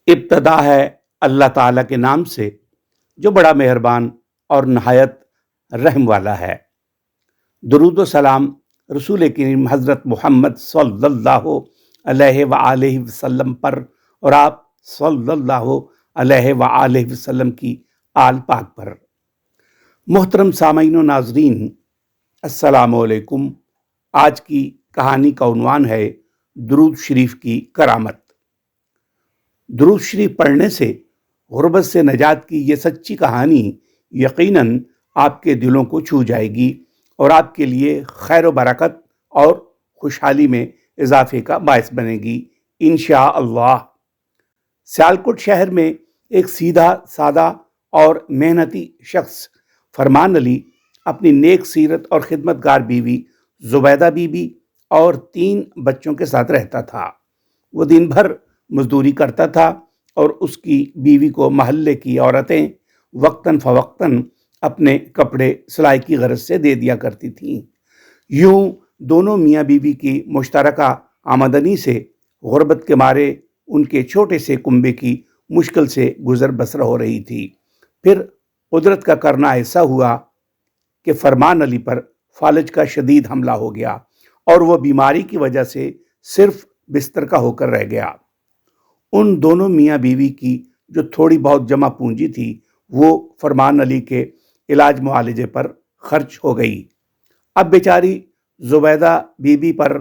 ابتدا ہے اللہ تعالیٰ کے نام سے جو بڑا مہربان اور نہایت رحم والا ہے۔ درود و سلام رسول کریم حضرت محمد صلی اللہ علیہ وآلہ وسلم پر اور آپ صلی اللہ علیہ وآلہ وسلم کی آل پاک پر۔ محترم سامعین و ناظرین، السلام علیکم۔ آج کی کہانی کا عنوان ہے درود شریف کی کرامت۔ درود شریف پڑھنے سے غربت سے نجات کی یہ سچی کہانی یقیناً آپ کے دلوں کو چھو جائے گی اور آپ کے لیے خیر و برکت اور خوشحالی میں اضافے کا باعث بنے گی انشاءاللہ۔ سیالکوٹ شہر میں ایک سیدھا سادہ اور محنتی شخص فرمان علی اپنی نیک سیرت اور خدمت گار بیوی زبیدہ بی بی اور 3 بچوں کے ساتھ رہتا تھا۔ وہ دن بھر مزدوری کرتا تھا اور اس کی بیوی کو محلے کی عورتیں وقتاً فوقتاً اپنے کپڑے سلائی کی غرض سے دے دیا کرتی تھیں۔ یوں دونوں میاں بیوی کی مشترکہ آمدنی سے غربت کے مارے ان کے چھوٹے سے کنبے کی مشکل سے گزر بسر ہو رہی تھی۔ پھر قدرت کا کرنا ایسا ہوا کہ فرمان علی پر فالج کا شدید حملہ ہو گیا اور وہ بیماری کی وجہ سے صرف بستر کا ہو کر رہ گیا۔ ان دونوں میاں بیوی کی جو تھوڑی بہت جمع پونجی تھی وہ فرمان علی کے علاج معالجے پر خرچ ہو گئی۔ اب بیچاری زبیدہ بی بی پر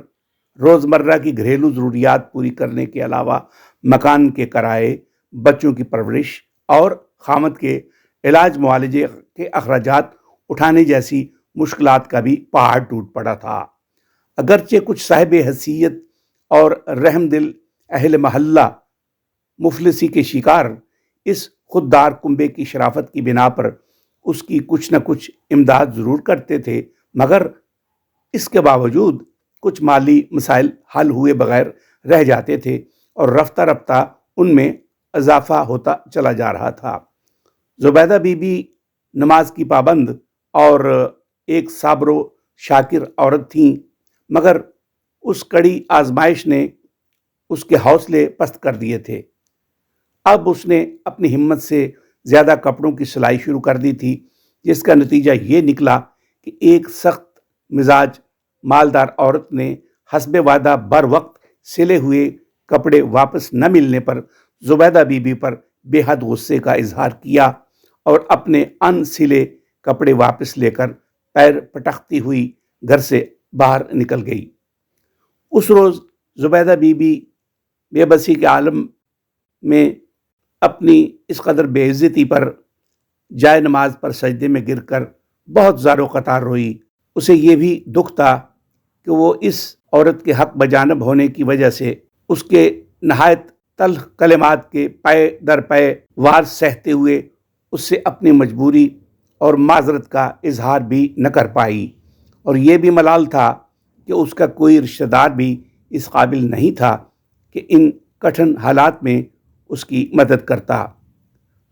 روزمرہ کی گھریلو ضروریات پوری کرنے کے علاوہ مکان کے کرائے، بچوں کی پرورش اور خامد کے علاج معالجے کے اخراجات اٹھانے جیسی مشکلات کا بھی پہاڑ ٹوٹ پڑا تھا۔ اگرچہ کچھ صاحب حیثیت اور رحم دل اہل محلہ مفلسی کے شکار اس خوددار کنبے کی شرافت کی بنا پر اس کی کچھ نہ کچھ امداد ضرور کرتے تھے، مگر اس کے باوجود کچھ مالی مسائل حل ہوئے بغیر رہ جاتے تھے اور رفتہ رفتہ ان میں اضافہ ہوتا چلا جا رہا تھا۔ زبیدہ بی بی نماز کی پابند اور ایک صابر و شاکر عورت تھیں، مگر اس کڑی آزمائش نے اس کے حوصلے پست کر دیے تھے۔ اب اس نے اپنی ہمت سے زیادہ کپڑوں کی سلائی شروع کر دی تھی، جس کا نتیجہ یہ نکلا کہ ایک سخت مزاج مالدار عورت نے حسب وعدہ بر وقت سلے ہوئے کپڑے واپس نہ ملنے پر زبیدہ بی بی پر بے حد غصے کا اظہار کیا اور اپنے ان سلے کپڑے واپس لے کر پیر پٹکتی ہوئی گھر سے باہر نکل گئی۔ اس روز زبیدہ بی بی بے بسی کے عالم میں اپنی اس قدر بے عزتی پر جائے نماز پر سجدے میں گر کر بہت زار و قطار روئی۔ اسے یہ بھی دکھ تھا کہ وہ اس عورت کے حق بجانب ہونے کی وجہ سے اس کے نہایت تلخ کلمات کے پے در پے وار سہتے ہوئے اس سے اپنی مجبوری اور معذرت کا اظہار بھی نہ کر پائی، اور یہ بھی ملال تھا کہ اس کا کوئی رشتہ دار بھی اس قابل نہیں تھا کہ ان کٹھن حالات میں اس کی مدد کرتا۔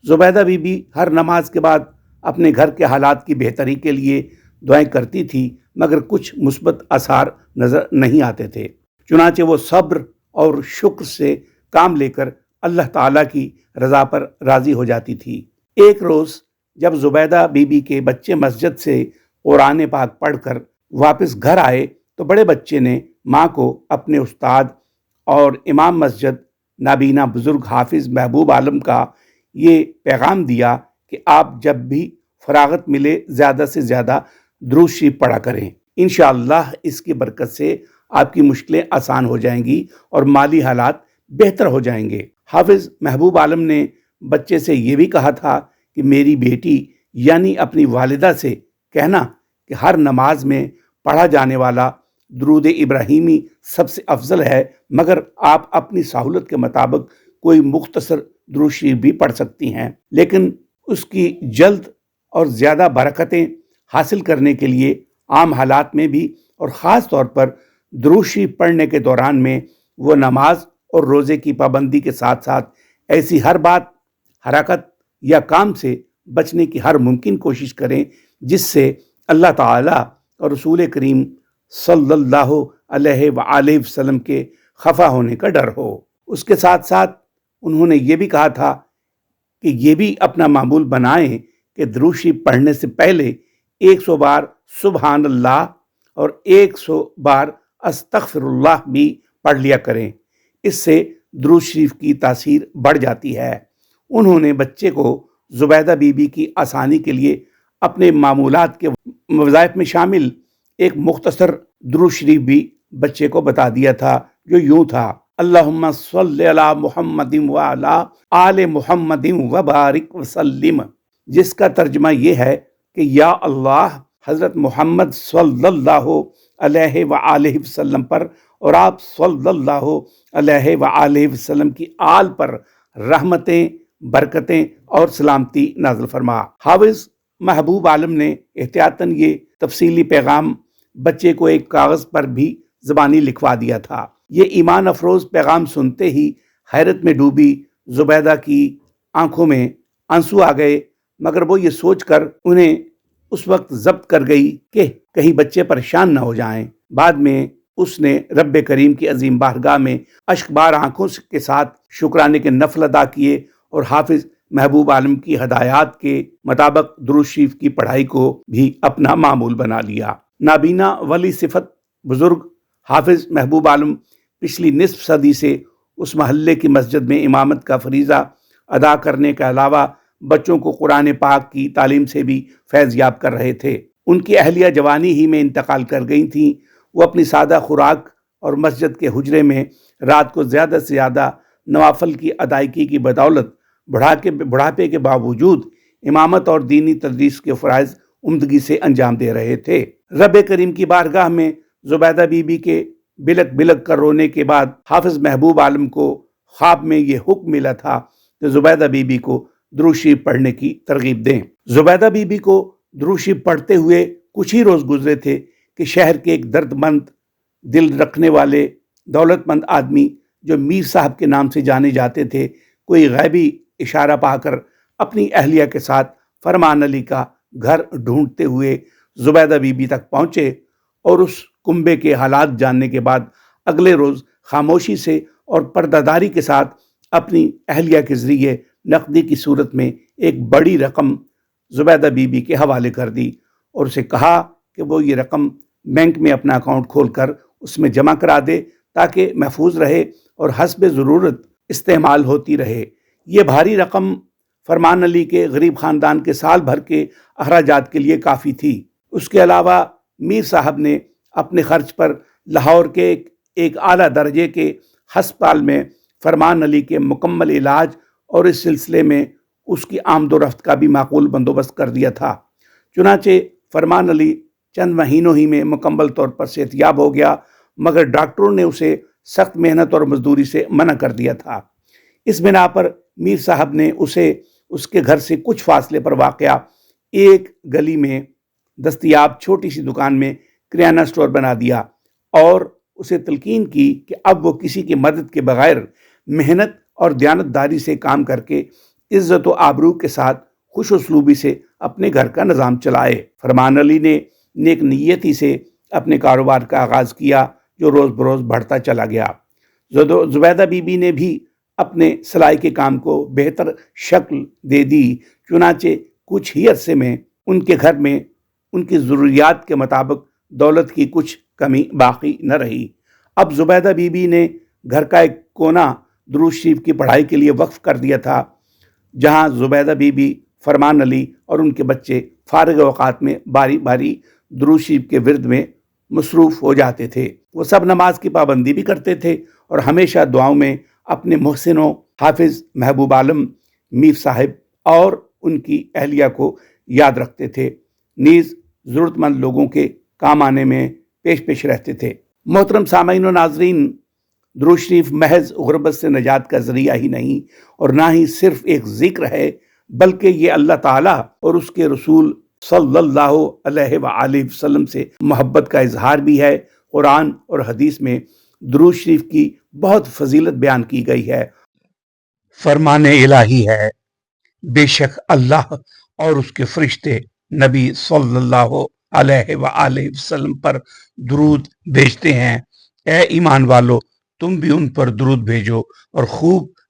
زبیدہ بی بی ہر نماز کے بعد اپنے گھر کے حالات کی بہتری کے لیے دعائیں کرتی تھی، مگر کچھ مثبت آثار نظر نہیں آتے تھے۔ چنانچہ وہ صبر اور شکر سے کام لے کر اللہ تعالیٰ کی رضا پر راضی ہو جاتی تھی۔ ایک روز جب زبیدہ بی بی کے بچے مسجد سے قرآن پاک پڑھ کر واپس گھر آئے تو بڑے بچے نے ماں کو اپنے استاد اور امام مسجد نابینا بزرگ حافظ محبوب عالم کا یہ پیغام دیا کہ آپ جب بھی فراغت ملے زیادہ سے زیادہ درود شریف پڑھا کریں۔ انشاءاللہ اس کی برکت سے آپ کی مشکلیں آسان ہو جائیں گی اور مالی حالات بہتر ہو جائیں گے۔ حافظ محبوب عالم نے بچے سے یہ بھی کہا تھا کہ میری بیٹی یعنی اپنی والدہ سے کہنا کہ ہر نماز میں پڑھا جانے والا درود ابراہیمی سب سے افضل ہے، مگر آپ اپنی سہولت کے مطابق کوئی مختصر درود شریف بھی پڑھ سکتی ہیں، لیکن اس کی جلد اور زیادہ برکتیں حاصل کرنے کے لیے عام حالات میں بھی اور خاص طور پر درود شریف پڑھنے کے دوران میں وہ نماز اور روزے کی پابندی کے ساتھ ساتھ ایسی ہر بات، حرکت یا کام سے بچنے کی ہر ممکن کوشش کریں جس سے اللہ تعالیٰ اور رسول کریم صلی اللہ علیہ وآلہ وسلم کے خفا ہونے کا ڈر ہو۔ اس کے ساتھ ساتھ انہوں نے یہ بھی کہا تھا کہ یہ بھی اپنا معمول بنائیں کہ درود شریف پڑھنے سے پہلے 100 بار سبحان اللہ اور 100 بار استغفر اللہ بھی پڑھ لیا کریں۔ اس سے درود شریف کی تاثیر بڑھ جاتی ہے۔ انہوں نے بچے کو زبیدہ بی بی کی آسانی کے لیے اپنے معمولات کے وظائف میں شامل ایک مختصر درود شریف بھی بچے کو بتا دیا تھا، جو یوں تھا: اللہم صلی علی محمد وعلی آل محمد وبارک وسلم، جس کا ترجمہ یہ ہے کہ یا اللہ حضرت محمد صلی اللہ علیہ وآلہ وسلم پر اور آپ صلی اللہ علیہ وآلہ وسلم کی آل پر رحمتیں، برکتیں اور سلامتی نازل فرما۔ حافظ محبوب عالم نے احتیاطاً یہ تفصیلی پیغام بچے کو ایک کاغذ پر بھی زبانی لکھوا دیا تھا۔ یہ ایمان افروز پیغام سنتے ہی حیرت میں ڈوبی زبیدہ کی آنکھوں میں آنسو آ گئے، مگر وہ یہ سوچ کر انہیں اس وقت ضبط کر گئی کہ کہیں بچے پریشان نہ ہو جائیں۔ بعد میں اس نے رب کریم کی عظیم بارگاہ میں اشک بار آنکھوں کے ساتھ شکرانے کے نفل ادا کیے اور حافظ محبوب عالم کی ہدایات کے مطابق درود شریف کی پڑھائی کو بھی اپنا معمول بنا لیا۔ نابینا ولی صفت بزرگ حافظ محبوب عالم پچھلی نصف صدی سے اس محلے کی مسجد میں امامت کا فریضہ ادا کرنے کے علاوہ بچوں کو قرآن پاک کی تعلیم سے بھی فیض یاب کر رہے تھے۔ ان کی اہلیہ جوانی ہی میں انتقال کر گئی تھیں۔ وہ اپنی سادہ خوراک اور مسجد کے حجرے میں رات کو زیادہ سے زیادہ نوافل کی ادائیگی کی بدولت بڑھاپے کے باوجود امامت اور دینی تدریس کے فرائض عمدگی سے انجام دے رہے تھے۔ رب کریم کی بارگاہ میں زبیدہ بی بی کے بلک بلک کر رونے کے بعد حافظ محبوب عالم کو خواب میں یہ حکم ملا تھا کہ زبیدہ بی بی کو درود شریف پڑھنے کی ترغیب دیں۔ زبیدہ بی بی کو درود شریف پڑھتے ہوئے کچھ ہی روز گزرے تھے کہ شہر کے ایک درد مند دل رکھنے والے دولت مند آدمی جو میر صاحب کے نام سے جانے جاتے تھے، کوئی غیبی اشارہ پا کر اپنی اہلیہ کے ساتھ فرمان علی کا گھر ڈھونڈتے ہوئے زبیدہ بی بی تک پہنچے اور اس کنبے کے حالات جاننے کے بعد اگلے روز خاموشی سے اور پردہ داری کے ساتھ اپنی اہلیہ کے ذریعے نقدی کی صورت میں ایک بڑی رقم زبیدہ بی بی کے حوالے کر دی اور اسے کہا کہ وہ یہ رقم بینک میں اپنا اکاؤنٹ کھول کر اس میں جمع کرا دے تاکہ محفوظ رہے اور حسب ضرورت استعمال ہوتی رہے۔ یہ بھاری رقم فرمان علی کے غریب خاندان کے سال بھر کے اخراجات کے لیے کافی تھی۔ اس کے علاوہ میر صاحب نے اپنے خرچ پر لاہور کے ایک اعلیٰ درجے کے ہسپتال میں فرمان علی کے مکمل علاج اور اس سلسلے میں اس کی آمد و رفت کا بھی معقول بندوبست کر دیا تھا۔ چنانچہ فرمان علی چند مہینوں ہی میں مکمل طور پر صحت یاب ہو گیا، مگر ڈاکٹروں نے اسے سخت محنت اور مزدوری سے منع کر دیا تھا۔ اس بنا پر میر صاحب نے اسے اس کے گھر سے کچھ فاصلے پر واقع ایک گلی میں دستیاب چھوٹی سی دکان میں کریانہ سٹور بنا دیا اور اسے تلقین کی کہ اب وہ کسی کی مدد کے بغیر محنت اور دیانتداری سے کام کر کے عزت و آبرو کے ساتھ خوش اسلوبی سے اپنے گھر کا نظام چلائے۔ فرمان علی نے نیک نیتی سے اپنے کاروبار کا آغاز کیا، جو روز بروز بڑھتا چلا گیا۔ زبیدہ بی بی نے بھی اپنے سلائی کے کام کو بہتر شکل دے دی، چنانچہ کچھ ہی عرصے میں ان کے گھر میں ان کی ضروریات کے مطابق دولت کی کچھ کمی باقی نہ رہی۔ اب زبیدہ بی بی نے گھر کا ایک کونا درود شریف کی پڑھائی کے لیے وقف کر دیا تھا، جہاں زبیدہ بی بی، فرمان علی اور ان کے بچے فارغ اوقات میں باری باری درود شریف کے ورد میں مصروف ہو جاتے تھے۔ وہ سب نماز کی پابندی بھی کرتے تھے اور ہمیشہ دعاؤں میں اپنے محسنوں حافظ محبوب عالم، میر صاحب اور ان کی اہلیہ کو یاد رکھتے تھے، نیز ضرورت مند لوگوں کے کام آنے میں پیش رہتے تھے۔ محترم سامعین و ناظرین، درود شریف محض غربت سے نجات کا ذریعہ ہی نہیں اور نہ ہی صرف ایک ذکر ہے، بلکہ یہ اللہ تعالیٰ اور اس کے رسول صلی اللہ علیہ وآلہ وسلم سے محبت کا اظہار بھی ہے۔ قرآن اور حدیث میں درود شریف کی بہت فضیلت بیان کی گئی ہے۔ فرمان الہی ہے، بے شک اللہ اور اس کے فرشتے نبی صلی اللہ علیہ وآلہ وسلم پر درود بھیجتے ہیں۔ اے ایمان والو، تم بھی ان پر درود بھیجو اور خوب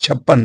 56।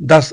10